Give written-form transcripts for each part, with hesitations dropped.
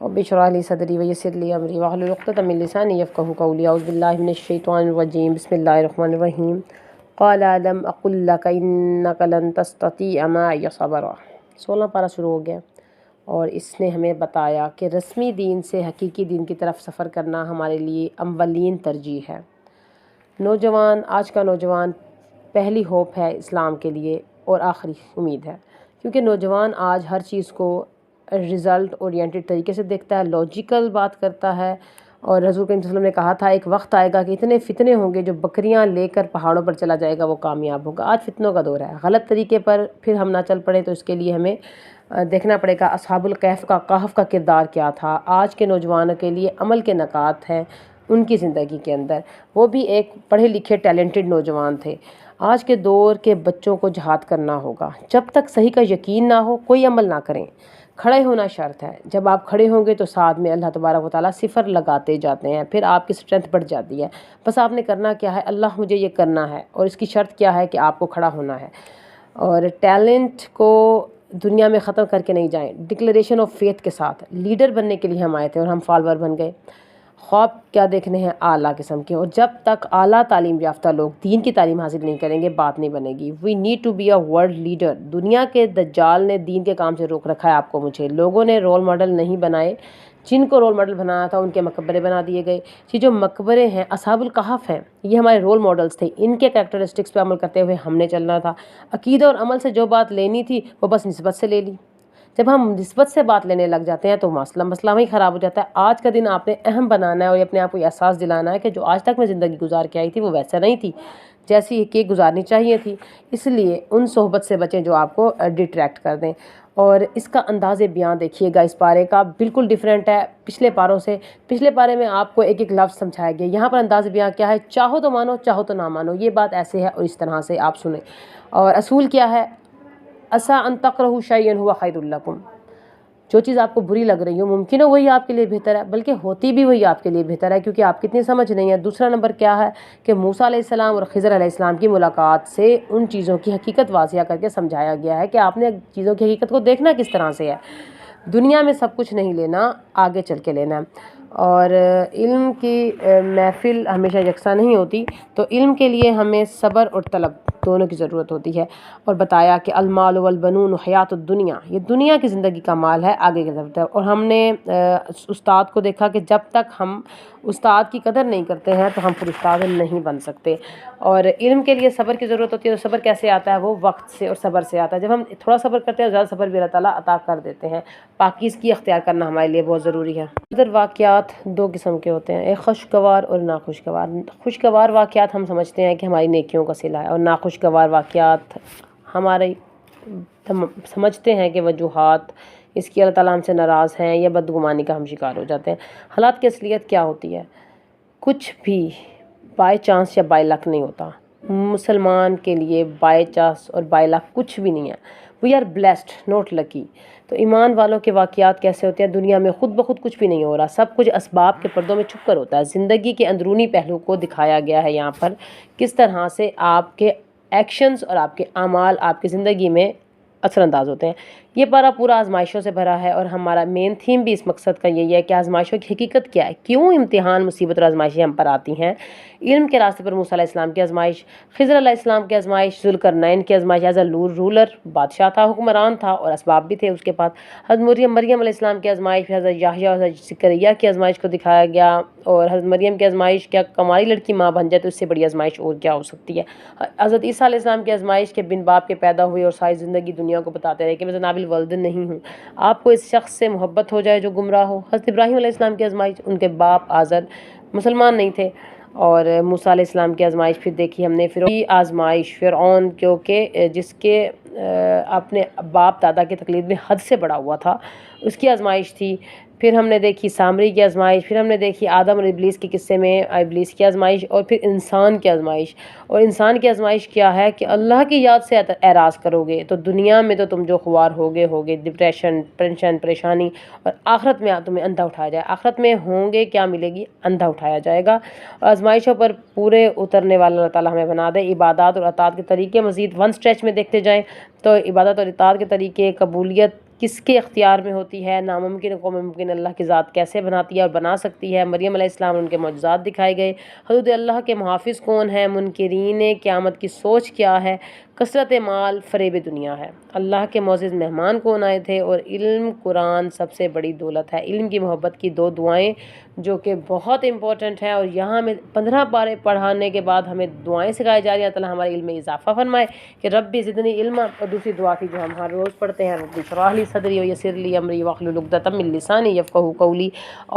رب اشرح لي صدري ويسر لي أمري واحلل عقدة من لساني يفقهوا قولي أعوذ بالله من الشيطان الرجيم بسم الله الرحمن الرحيم قال ألم أقل لك إنك لن تستطيع معي صبرا 16 پارہ شروع ہو گیا اور اس نے ہمیں بتایا کہ رسمی دین سے حقیقی دین کی طرف سفر کرنا ہمارے لیے اولین ترجیح ہے۔ آج کا نوجوان پہلی ہوپ ہے اسلام کے لیے اور آخری امید ہے، کیونکہ نوجوان آج ہر چیز کو رزلٹ اورینٹڈ طریقے سے دیکھتا ہے، لاجیکل بات کرتا ہے، اور حضور کریم صلی اللہ علیہ وسلم نے کہا تھا ایک وقت آئے گا کہ اتنے فتنے ہوں گے، جو بکریاں لے کر پہاڑوں پر چلا جائے گا وہ کامیاب ہوگا۔ آج فتنوں کا دور ہے، غلط طریقے پر پھر ہم نہ چل پڑے تو اس کے لیے ہمیں دیکھنا پڑے گا اصحاب الکہف کا کردار کیا تھا۔ آج کے نوجوانوں کے لیے عمل کے نکات ہیں ان کی زندگی کے اندر، وہ بھی ایک پڑھے لکھے ٹیلنٹڈ نوجوان تھے۔ آج کے دور کے بچوں کو جہاد کرنا ہوگا، جب تک صحیح کا یقین نہ ہو کوئی عمل نہ کریں۔ کھڑے ہونا شرط ہے، جب آپ کھڑے ہوں گے تو ساتھ میں اللہ تبارک و تعالیٰ صفر لگاتے جاتے ہیں، پھر آپ کی اسٹرینتھ بڑھ جاتی ہے۔ بس آپ نے کرنا کیا ہے، اللہ مجھے یہ کرنا ہے، اور اس کی شرط کیا ہے کہ آپ کو کھڑا ہونا ہے، اور ٹیلنٹ کو دنیا میں ختم کر کے نہیں جائیں۔ ڈکلیریشن آف فیتھ کے ساتھ لیڈر بننے کے لیے ہم آئے تھے اور ہم فالوور بن گئے۔ خواب کیا دیکھنے ہیں، اعلیٰ قسم کے، اور جب تک اعلیٰ تعلیم یافتہ لوگ دین کی تعلیم حاصل نہیں کریں گے بات نہیں بنے گی۔ We need to be a world leader. دنیا کے دجال نے دین کے کام سے روک رکھا ہے آپ کو مجھے، لوگوں نے رول ماڈل نہیں بنائے، جن کو رول ماڈل بنانا تھا ان کے مقبرے بنا دیے گئے۔ یہ جو مقبرے ہیں اصحاب الکہف ہیں، یہ ہمارے رول ماڈلز تھے، ان کے کریکٹرسٹکس پہ عمل کرتے ہوئے ہم نے چلنا تھا۔ عقیدہ اور عمل سے جو بات لینی تھی وہ بس نسبت سے لے لی۔ جب ہم نسبت سے بات لینے لگ جاتے ہیں تو مسئلہ وہیں خراب ہو جاتا ہے۔ آج کا دن آپ نے اہم بنانا ہے اور اپنے آپ کو یہ احساس دلانا ہے کہ جو آج تک میں زندگی گزار کے آئی تھی وہ ویسا نہیں تھی جیسی کہ گزارنی چاہیے تھی۔ اس لیے ان صحبت سے بچیں جو آپ کو ڈٹریکٹ کر دیں، اور اس کا انداز بیان دیکھیے گا اس پارے کا بالکل ڈیفرنٹ ہے پچھلے پاروں سے۔ پچھلے پارے میں آپ کو ایک ایک لفظ سمجھایا گیا، یہاں پر انداز بیان کیا ہے، چاہو تو مانو چاہو تو نہ مانو، یہ بات ایسے ہے اور اس طرح سے آپ سنیں۔ اور اصول کیا ہے، عسیٰ ان تکرہوا شیئا ھو خیر لکم، جو چیز آپ کو بری لگ رہی ہو ممکن ہے وہی آپ کے لیے بہتر ہے، بلکہ ہوتی بھی وہی آپ کے لیے بہتر ہے، کیونکہ آپ کتنی سمجھ نہیں ہے۔ دوسرا نمبر کیا ہے کہ موسیٰ علیہ السلام اور خضر علیہ السلام کی ملاقات سے ان چیزوں کی حقیقت واضح کر کے سمجھایا گیا ہے کہ آپ نے چیزوں کی حقیقت کو دیکھنا کس طرح سے ہے۔ دنیا میں سب کچھ نہیں لینا، آگے چل کے لینا ہے، اور علم کی محفل ہمیشہ یکساں نہیں ہوتی، تو علم کے لیے ہمیں صبر اور طلب دونوں کی ضرورت ہوتی ہے۔ اور بتایا کہ المال والبنون حیات الدنیا، یہ دنیا کی زندگی کا مال ہے، آگے کی طرف۔ اور ہم نے استاد کو دیکھا کہ جب تک ہم استاد کی قدر نہیں کرتے ہیں تو ہم پھر استاد نہیں بن سکتے۔ اور علم کے لیے صبر کی ضرورت ہوتی ہے، تو صبر کیسے آتا ہے، وہ وقت سے اور صبر سے آتا ہے۔ جب ہم تھوڑا صبر کرتے ہیں زیادہ صبر بھی اللہ تعالیٰ عطا کر دیتے ہیں۔ پاکیزگی اختیار کرنا ہمارے لیے بہت ضروری ہے۔ ادھر واقعات دو قسم کے ہوتے ہیں، ایک خوشگوار اور ناخوشگوار۔ خوشگوار واقعات ہم سمجھتے ہیں کہ ہماری نیکیوں کا صلہ ہے، اور ناخوشگوار واقعات ہمارے سمجھتے ہیں کہ وجوہات اس کی اللہ تعالیٰ ہم سے ناراض ہیں یا بدگمانی کا ہم شکار ہو جاتے ہیں۔ حالات کی اصلیت کیا ہوتی ہے، کچھ بھی بائی چانس یا بائی لک نہیں ہوتا۔ مسلمان کے لیے بائی چانس اور بائی لک کچھ بھی نہیں ہے، وی آر بلیسڈ نوٹ لکی۔ تو ایمان والوں کے واقعات کیسے ہوتے ہیں، دنیا میں خود بخود کچھ بھی نہیں ہو رہا، سب کچھ اسباب کے پردوں میں چھپ کر ہوتا ہے۔ زندگی کے اندرونی پہلو کو دکھایا گیا ہے یہاں پر، کس طرح سے آپ کے ایکشنز اور آپ کے اعمال آپ کی زندگی میں اثر انداز ہوتے ہیں۔ یہ پارہ پورا آزمائشوں سے بھرا ہے، اور ہمارا مین تھیم بھی اس مقصد کا یہی ہے کہ آزمائشوں کی حقیقت کیا ہے، کیوں امتحان مصیبت اور آزمائشیں ہم پر آتی ہیں۔ علم کے راستے پر موسیٰ علیہ السلام کی آزمائش، خضر علیہ السلام کی آزمائش، ذوالقرنین کی آزمائش، ایز اے رولر، بادشاہ تھا، حکمران تھا، اور اسباب بھی تھے اس کے پاس۔ حضرت مریم علیہ السلام کی آزمائش، حضرت یحییٰ اور حضرت زکریا کی آزمائش کو دکھایا گیا، اور حضرت مریم کی آزمائش، کیا کماری لڑکی ماں بن جائے تو اس سے بڑی آزمائش اور کیا ہو سکتی ہے۔ حضرت عیسیٰ علیہ السلام کی آزمائش کے بن باپ کے پیدا ہوئے اور ساری زندگی دنیا کو بتاتے رہے کہ میں جناب الولد نہیں ہوں، آپ کو اس شخص سے محبت ہو جائے جو گمراہ ہو۔ حضرت ابراہیم علیہ السلام کی آزمائش، ان کے باپ آزر مسلمان نہیں تھے، اور موسیٰ علیہ السلام کی آزمائش پھر دیکھی ہم نے، فرعون کی آزمائش، فرعون کیونکہ جس کے اپنے باپ دادا کی تقلید میں حد سے بڑا ہوا تھا، اس کی آزمائش تھی۔ پھر ہم نے دیکھی سامری کی آزمائش، پھر ہم نے دیکھی آدم اور ابلیس کے قصے میں ابلیس کی آزمائش، اور پھر انسان کی آزمائش۔ اور انسان کی آزمائش کیا ہے کہ اللہ کی یاد سے اعراض کرو گے تو دنیا میں تو تم جو خوار ہوگے ڈپریشن، ٹینشن، پریشانی، اور آخرت میں تمہیں اندھا اٹھایا جائے، آخرت میں ہوں گے کیا ملے گی، اندھا اٹھایا جائے گا۔ اور آزمائشوں پر پورے اترنے والا اللہ تعالیٰ ہمیں بنا دے۔ عبادات اور اطاعت کے طریقے مزید ون سٹریچ میں دیکھتے جائیں تو عبادت اور اطاعت کے طریقے، قبولیت کس کے اختیار میں ہوتی ہے، ناممکن کو ممکن اللہ کی ذات کیسے بناتی ہے اور بنا سکتی ہے، مریم علیہ السلام ان کے معجزات دکھائے گئے، حدود اللہ کے محافظ کون ہیں، منکرین قیامت کی سوچ کیا ہے، کثرت مال فریب دنیا ہے، اللہ کے معزز مہمان کون آئے تھے، اور علم قرآن سب سے بڑی دولت ہے۔ علم کی محبت کی 2 دعائیں جو کہ بہت امپورٹنٹ ہیں، اور یہاں ہمیں 15 پارے پڑھانے کے بعد ہمیں دعائیں سکھائی جا رہی ہیں، اللہ تعالیٰ ہمارے علم میں اضافہ فرمائے کہ ربی زدنی علما، اور دوسری دعا تھی جو ہم ہر روز پڑھتے ہیں، ربی اشرح لی صدری ویسر لی امری واحلل عقدۃ من لسانی یفقہوا قولی،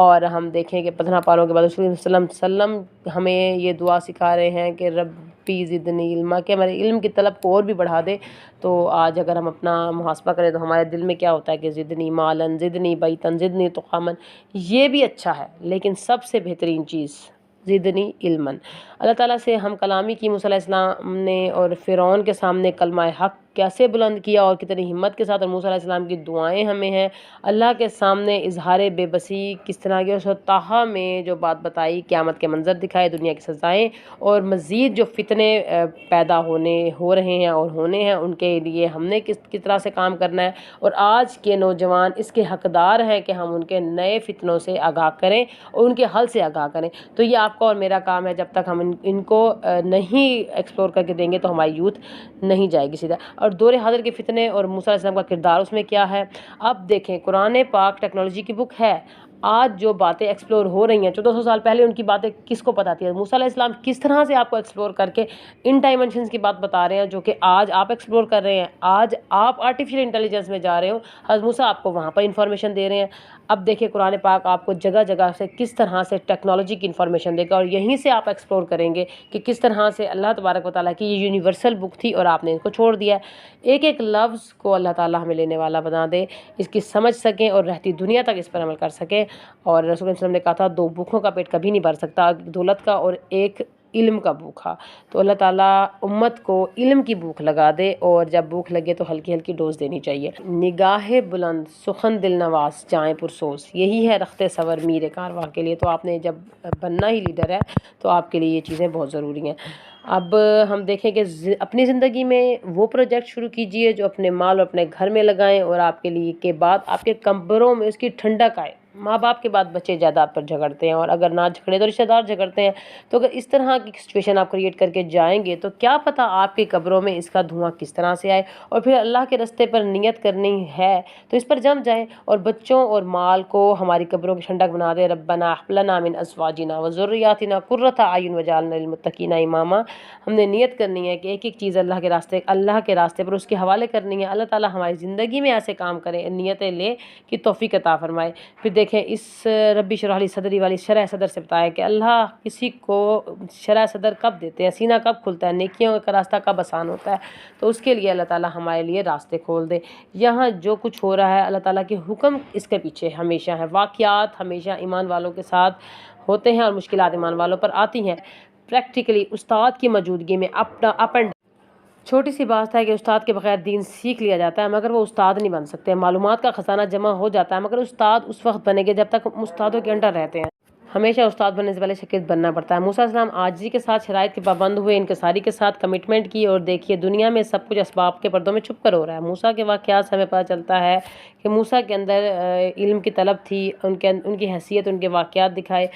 اور ہم دیکھیں کہ 15 پاروں کے بعد رسول اللہ صلی اللہ علیہ وسلم ہمیں یہ دعا سکھا رہے ہیں کہ ربی زدنی علما، کہ ہمارے علم کی طلب کو اور بھی بڑھا دے۔ تو آج اگر ہم اپنا محاسبہ کریں تو ہمارے دل میں کیا ہوتا ہے کہ زدنی مالن، زدنی بیتن، زدنی تقامن، یہ بھی اچھا ہے، لیکن سب سے بہترین چیز زدنی علمن۔ اللہ تعالیٰ سے ہم کلامی کی، موسیٰ علیہ السلام نے اور فرعون کے سامنے کلمہ حق کیسے بلند کیا اور کتنی ہمت کے ساتھ، اور موسیٰ علیہ السلام کی دعائیں ہمیں ہیں، اللہ کے سامنے اظہار بے بسی کس طرح کی، اور طٰہٰ میں جو بات بتائی، قیامت کے منظر دکھائے، دنیا کی سزائیں، اور مزید جو فتنے پیدا ہو رہے ہیں اور ہونے ہیں، ان کے لیے ہم نے کس طرح سے کام کرنا ہے، اور آج کے نوجوان اس کے حقدار ہیں کہ ہم ان کے نئے فتنوں سے آگاہ کریں اور ان کے حل سے آگاہ کریں۔ تو یہ آپ کا اور میرا کام ہے، جب تک ہم ان کو نہیں ایکسپلور کر کے دیں گے تو ہماری یوتھ نہیں جائے گی سیدھا۔ اور دور حاضر کے فتنے اور موسیٰ علیہ السلام کا کردار اس میں کیا ہے، اب دیکھیں قرآن پاک ٹیکنالوجی کی بک ہے، آج جو باتیں ایکسپلور ہو رہی ہیں 1400 سال پہلے ان کی باتیں کس کو پتہ تھی، موسیٰ علیہ السلام کس طرح سے آپ کو ایکسپلور کر کے ان ڈائمنشنز کی بات بتا رہے ہیں جو کہ آج آپ ایکسپلور کر رہے ہیں، آج آپ آرٹیفیشل انٹیلیجنس میں جا رہے ہو، حضرت موسیٰ آپ کو وہاں پر انفارمیشن دے رہے ہیں۔ اب دیکھیں قرآن پاک آپ کو جگہ جگہ سے کس طرح سے ٹیکنالوجی کی انفارمیشن دے گا، اور یہیں سے آپ ایکسپلور کریں گے کہ کس طرح سے اللہ تبارک و تعالیٰ کی یہ یونیورسل بک تھی اور آپ نے اس کو چھوڑ دیا ہے۔ ایک ایک لفظ کو اللہ تعالیٰ ہمیں لینے والا بنا دے، اس کی سمجھ سکیں اور رہتی دنیا تک اس پر عمل کر سکیں۔ اور رسول اللہ صلی اللہ علیہ وسلم نے کہا تھا 2 بھوکوں کا پیٹ کبھی نہیں بھر سکتا، دولت کا اور ایک علم کا بھوکا۔ تو اللہ تعالیٰ امت کو علم کی بھوک لگا دے، اور جب بھوک لگے تو ہلکی ہلکی ڈوز دینی چاہیے۔ نگاہ بلند، سخن دل نواز، جائیں پرسوز، یہی ہے رخت صبر میر کارواں کے لیے۔ تو آپ نے جب بننا ہی لیڈر ہے تو آپ کے لیے یہ چیزیں بہت ضروری ہیں۔ اب ہم دیکھیں کہ اپنی زندگی میں وہ پروجیکٹ شروع کیجئے جو اپنے مال اور اپنے گھر میں لگائیں، اور آپ کے لیے کے بعد آپ کے کمروں میں اس کی ٹھنڈک آئے۔ ماں باپ کے بعد بچے جائیداد پر جھگڑتے ہیں، اور اگر نہ جھگڑے تو رشتہ دار جھگڑتے ہیں۔ تو اگر اس طرح کی سچویشن آپ کریٹ کر کے جائیں گے تو کیا پتہ آپ کے قبروں میں اس کا دھواں کس طرح سے آئے، اور پھر اللہ کے رستے پر نیت کرنی ہے تو اس پر جم جائیں، اور بچوں اور مال کو ہماری قبروں کی ٹھنڈک بنا دے۔ ربنا هب لنا من ازواجنا وذرياتنا قرۃ اعین واجعلنا للمتقین اماما۔ ہم نے نیت کرنی ہے کہ ایک ایک چیز اللہ کے راستے پر اس کے حوالے کرنی ہے۔ اللہ تعالیٰ ہماری زندگی میں ایسے کام کرے، نیتیں لے کہ توفیق عطا فرمائے۔ پھر دیکھیں اس ربی اشرح لی صدری والی شرح صدر سے بتایا کہ اللہ کسی کو شرح صدر کب دیتے ہیں، سینہ کب کھلتا ہے، نیکیوں کا راستہ کب آسان ہوتا ہے، تو اس کے لیے اللہ تعالیٰ ہمارے لیے راستے کھول دے۔ یہاں جو کچھ ہو رہا ہے اللہ تعالیٰ کے حکم اس کے پیچھے ہمیشہ ہیں، واقعات ہمیشہ ایمان والوں کے ساتھ ہوتے ہیں اور مشکلات ایمان والوں پر آتی ہیں۔ پریکٹیکلی استاد کی موجودگی میں اپ اینڈ چھوٹی سی بات ہے کہ استاد کے بغیر دین سیکھ لیا جاتا ہے مگر وہ استاد نہیں بن سکتے، معلومات کا خزانہ جمع ہو جاتا ہے مگر استاد اس وقت بنے گے جب تک استادوں کے انڈر رہتے ہیں۔ ہمیشہ استاد بننے سے پہلے شاگرد بننا پڑتا ہے۔ موسیٰ علیہ السلام عاجزی کے ساتھ شرائط کے پابند ہوئے، انکساری کے ساتھ کمٹمنٹ کی، اور دیکھیے دنیا میں سب کچھ اسباب کے پردوں میں چھپ کر ہو رہا ہے۔ موسیٰ کے واقعات سے ہمیں پتہ چلتا ہے کہ موسیٰ کے اندر علم کی طلب تھی، ان کی حیثیت، ان کے واقعات دکھائے۔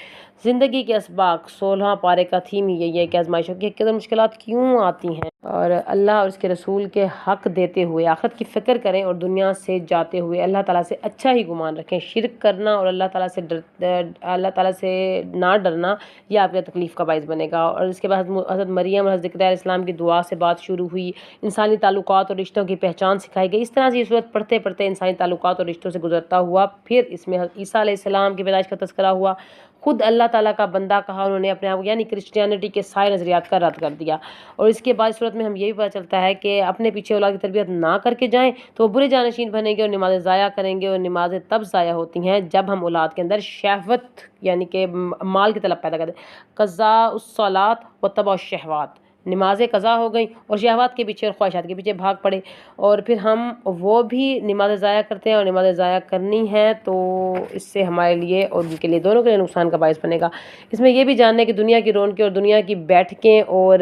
زندگی کے اسباق 16 پارے کا تھیم ہی یہی ہے کہ آزمائشوں کی قدر مشکلات کیوں آتی ہیں، اور اللہ اور اس کے رسول کے حق دیتے ہوئے آخرت کی فکر کریں، اور دنیا سے جاتے ہوئے اللہ تعالیٰ سے اچھا ہی گمان رکھیں۔ شرک کرنا اور اللہ تعالیٰ سے نہ ڈرنا یہ آپ کے تکلیف کا باعث بنے گا۔ اور اس کے بعد حضرت مریم اور حضرت زکریا علیہ السلام کی دعا سے بات شروع ہوئی، انسانی تعلقات اور رشتوں کی پہچان سکھائی گئی۔ اس طرح سے یہ صورت پڑھتے پڑھتے انسانی تعلقات اور رشتوں سے گزرتا ہوا، پھر اس میں حضرت عیسیٰ علیہ السلام کی پیدائش کا تذکرہ ہوا، خود اللہ تعالیٰ کا بندہ کہا انہوں نے اپنے آپ کو، یعنی کرسچینٹی کے سارے نظریات کا رد کر دیا۔ اور اس کے بعد صورت میں ہم یہ بھی پتہ چلتا ہے کہ اپنے پیچھے اولاد کی تربیت نہ کر کے جائیں تو وہ برے جانشین بنیں گے اور نمازیں ضائع کریں گے، اور نمازیں تب ضائع ہوتی ہیں جب ہم اولاد کے اندر شہوت یعنی کہ مال کی طلب پیدا کر دیں۔ قضاء الصلاۃ واتباع الشہوات، نمازیں قضا ہو گئیں اور شہوات کے پیچھے اور خواہشات کے پیچھے بھاگ پڑے، اور پھر ہم وہ بھی نمازیں ضائع کرتے ہیں، اور نمازیں ضائع کرنی ہیں تو اس سے ہمارے لیے اور ان کے لیے دونوں کے لیے نقصان کا باعث بنے گا۔ اس میں یہ بھی جاننا ہے کہ دنیا کی رونقیں اور دنیا کی بیٹھکیں اور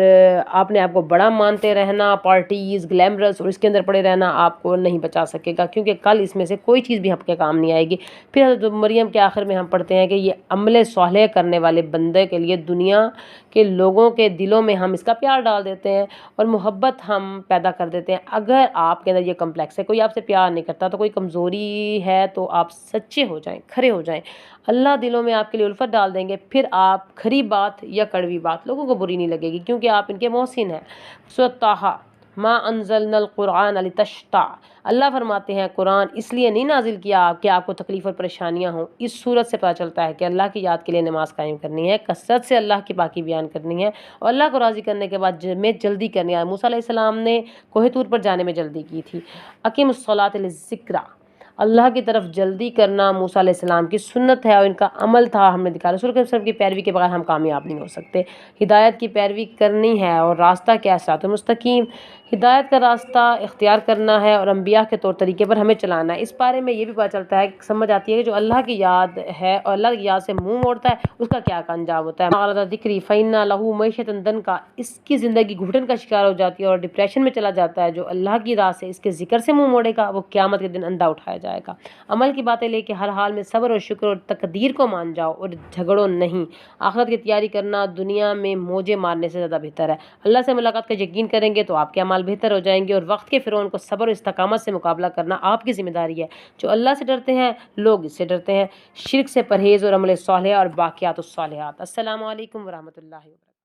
آپ نے آپ کو بڑا مانتے رہنا، پارٹیز، گلیمرس اور اس کے اندر پڑے رہنا آپ کو نہیں بچا سکے گا، کیونکہ کل اس میں سے کوئی چیز بھی آپ کے کام نہیں آئے گی۔ پھر حضرت مریم کے آخر میں ہم پڑھتے ہیں کہ یہ عمل صالح کرنے والے بندے کے لیے دنیا کے لوگوں کے دلوں میں ہم اس کا پیار ڈال دیتے ہیں اور محبت ہم پیدا کر دیتے ہیں۔ اگر آپ کے اندر یہ کمپلیکس ہے، کوئی آپ سے پیار نہیں کرتا، تو کوئی کمزوری ہے، تو آپ سچے ہو جائیں، کھرے ہو جائیں، اللہ دلوں میں آپ کے لیے الفت ڈال دیں گے، پھر آپ کھری بات یا کڑوی بات لوگوں کو بری نہیں لگے گی، کیونکہ آپ ان کے محسن ہیں۔ سورۃ طٰہٰ، ما انزلنا القرآن لتشقیٰ، اللہ فرماتے ہیں قرآن اس لیے نہیں نازل کیا کہ آپ کو تکلیف اور پریشانیاں ہوں۔ اس صورت سے پتہ چلتا ہے کہ اللہ کی یاد کے لیے نماز قائم کرنی ہے، کثرت سے اللہ کی پاکی بیان کرنی ہے، اور اللہ کو راضی کرنے کے بعد میں جلدی کرنی ہے۔ موسیٰ علیہ السلام نے کوہ طور پر جانے میں جلدی کی تھی۔ اقیم الصلاۃ للذکریٰ، اللہ کی طرف جلدی کرنا موسیٰ علیہ السلام کی سنت ہے، اور ان کا عمل تھا، ہم نے دکھا۔ رسول کے وسلم کی پیروی کے بغیر ہم کامیاب نہیں ہو سکتے۔ ہدایت کی پیروی کرنی ہے، اور راستہ کیا ہے؟ صراط مستقیم، ہدایت کا راستہ اختیار کرنا ہے اور انبیاء کے طور طریقے پر ہمیں چلانا ہے۔ اس بارے میں یہ بھی پتہ چلتا ہے، سمجھ آتی ہے کہ جو اللہ کی یاد ہے اور اللہ کی یاد سے منہ موڑتا ہے اس کا کیا انجام ہوتا ہے۔ مَعَرَضَ ذِکْرِی فَإِنَّ لَهُ مَعِیشَةً ضَنْکًا، اس کی زندگی گھٹن کا شکار ہو جاتی ہے اور ڈپریشن میں چلا جاتا ہے۔ جو اللہ کی راہ سے اس کے ذکر سے منہ موڑے گا وہ قیامت کے دن اندھا اٹھایا جائے گا۔ عمل کی باتیں لے کے ہر حال میں صبر اور شکر اور تقدیر کو مان جاؤ اور جھگڑو نہیں۔ آخرت کی تیاری کرنا دنیا میں موجے مارنے سے زیادہ بہتر ہے۔ اللہ سے ملاقات کا یقین کریں گے تو آپ کے اعمال بہتر ہو جائیں گے، اور وقت کے فرعون کو صبر اور استقامت سے مقابلہ کرنا آپ کی ذمہ داری ہے۔ جو اللہ سے ڈرتے ہیں لوگ اس سے ڈرتے ہیں۔ شرک سے پرہیز اور عمل صالح اور باقیات الصالحات۔ السلام علیکم ورحمۃ اللہ وبرکاتہ۔